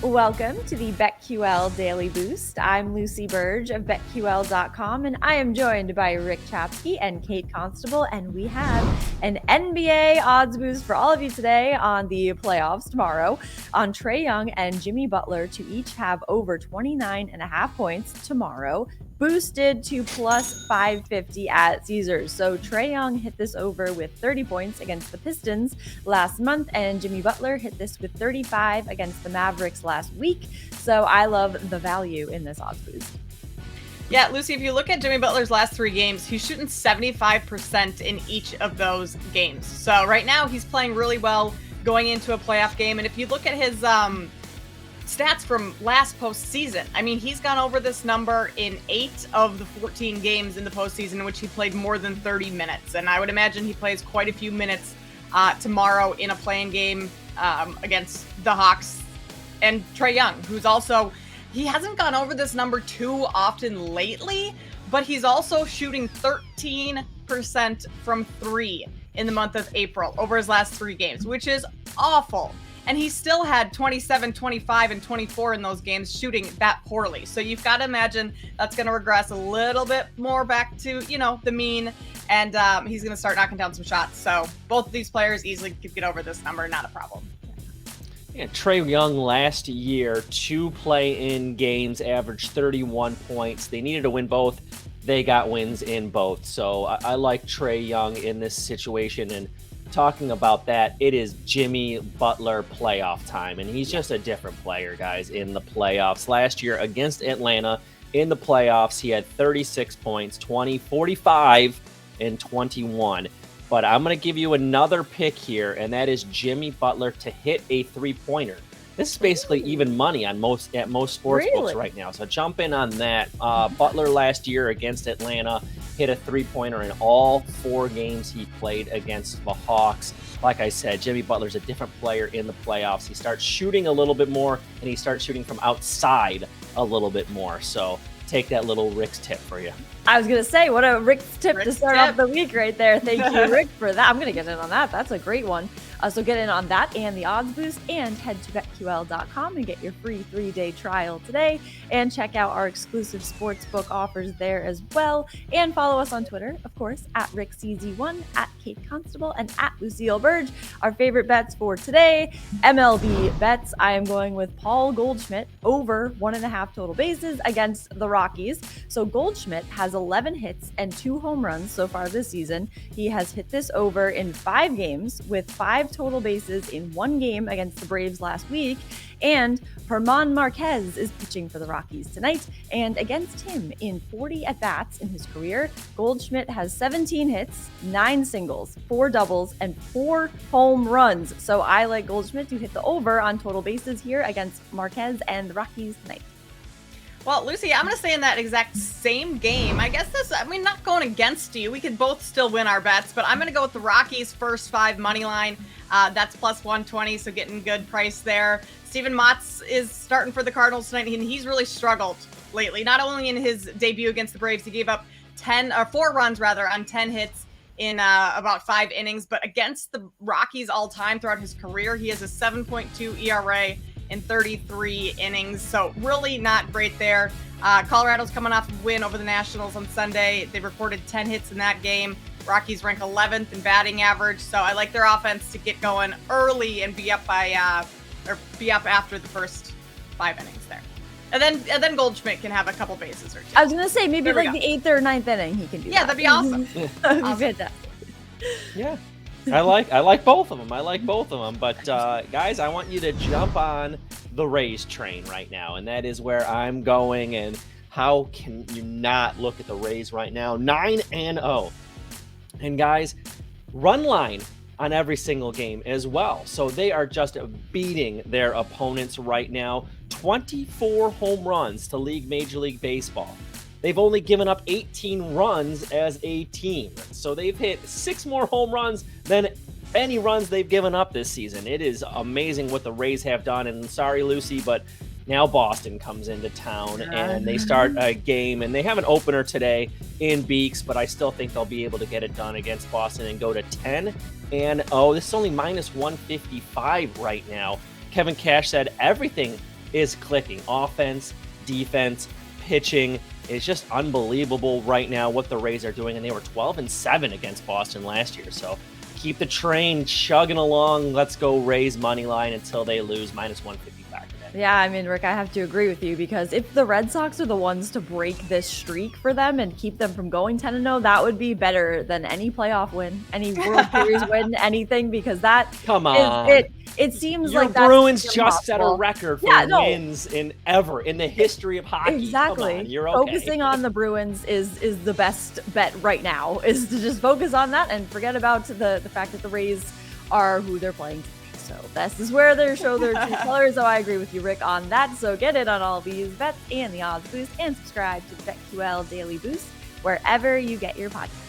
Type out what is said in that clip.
Welcome to the BetQL Daily Boost. I'm Lucy Burge of BetQL.com, and I am joined by Rick Chapsky and Kate Constable, and we have an NBA odds boost for all of you today on the playoffs tomorrow on Trae Young and Jimmy Butler to each have over 29.5 points tomorrow, boosted to plus 550 at Caesars. So Trae Young hit this over with 30 points against the Pistons last month, and Jimmy Butler hit this with 35 against the Mavericks last week. So I love the value in this odds boost. Yeah, Lucy, if you look at Jimmy Butler's last 3 games, he's shooting 75% in each of those games. So right now he's playing really well going into a playoff game. And if you look at his stats from last postseason, I mean, he's gone over this number in 8 of the 14 games in the postseason in which he played more than 30 minutes. And I would imagine he plays quite a few minutes tomorrow in a play-in game against the Hawks. And Trae Young, who's also, he hasn't gone over this number too often lately, but he's also shooting 13% from 3 in the month of April over his last 3 games, which is awful. And he still had 27, 25, and 24 in those games shooting that poorly. So you've got to imagine that's going to regress a little bit more back to, the mean. And he's going to start knocking down some shots. So both of these players easily could get over this number. Not a problem. Yeah, Trae Young last year, 2 play-in games, averaged 31 points. They needed to win both. They got wins in both. So I like Trae Young in this situation. And talking about that, it is Jimmy Butler playoff time. And he's just a different player, guys, in the playoffs. Last year against Atlanta in the playoffs, he had 36 points, 20, 45, and 21. But I'm going to give you another pick here, and that is Jimmy Butler to hit a 3-pointer. This is basically even money on most sports books right now. So jump in on that. Butler last year against Atlanta hit a 3-pointer in all 4 games he played against the Hawks. Like I said, Jimmy Butler's a different player in the playoffs. He starts shooting a little bit more, and he starts shooting from outside a little bit more. So take that little Rick's tip for you. I was going to say, what a Rick's tip to start off the week right there. Thank you, Rick, for that. I'm going to get in on that. That's a great one. So get in on that and the odds boost, and head to BetQL.com and get your free 3-day trial today, and check out our exclusive sportsbook offers there as well. And follow us on Twitter, of course, at RickCZ1, at Kate Constable, and at Lucille Burge. Our favorite bets for today, MLB bets. I am going with Paul Goldschmidt over 1.5 total bases against the Rockies. So Goldschmidt has 11 hits and 2 home runs so far this season. He has hit this over in 5 games with 5 total bases in 1 game against the Braves last week. And German Marquez is pitching for the Rockies tonight. And against him in 40 at-bats in his career, Goldschmidt has 17 hits, 9 singles, 4 doubles, and 4 home runs. So I like Goldschmidt to hit the over on total bases here against Marquez and the Rockies tonight. Well, Lucy, I'm going to stay in that exact same game. I guess not going against you. We could both still win our bets, but I'm going to go with the Rockies first 5 money line. That's plus 120, so getting good price there. Steven Matz is starting for the Cardinals tonight, and he's really struggled lately. Not only in his debut against the Braves, he gave up 4 runs on 10 hits in about 5 innings, but against the Rockies all time throughout his career, he has a 7.2 ERA in 33 innings. So really not great there. Colorado's coming off a win over the Nationals on Sunday. They recorded 10 hits in that game. Rockies rank 11th in batting average. So I like their offense to get going early and be up after the first 5 innings there. And then Goldschmidt can have a couple bases or 2. I was going to say maybe like the 8th or 9th inning he can do that. Yeah, that'd be awesome. That'd be fantastic. Yeah. I like both of them. But guys, I want you to jump on the Rays train right now, and that is where I'm going. And how can you not look at the Rays right now? 9-0, and guys, run line on every single game as well. So they are just beating their opponents right now. 24 home runs to lead Major League Baseball. They've only given up 18 runs as a team. So they've hit 6 more home runs than any runs they've given up this season. It is amazing what the Rays have done. And sorry, Lucy, but now Boston comes into town and they start a game, and they have an opener today in Beeks, but I still think they'll be able to get it done against Boston and go to 10-0. This is only minus 155 right now. Kevin Cash said everything is clicking. Offense, defense, pitching is just unbelievable right now what the Rays are doing, and they were 12-7 against Boston last year. So keep the train chugging along. Let's go Rays money line until they lose -155. Yeah, I mean, Rick, I have to agree with you, because if the Red Sox are the ones to break this streak for them and keep them from going 10-0, that would be better than any playoff win, any World Series win, anything, because that Come on. It seems Your like that's Bruins just set a impossible. record for Yeah, no. wins in the history of hockey. Exactly. Come on, you're okay. Focusing on the Bruins is the best bet right now, is to just focus on that and forget about the fact that the Rays are who they're playing. So this is where they show their true colors. So I agree with you, Rick, on that. So get in on all these bets and the odds boost, and subscribe to the BetQL Daily Boost wherever you get your podcast.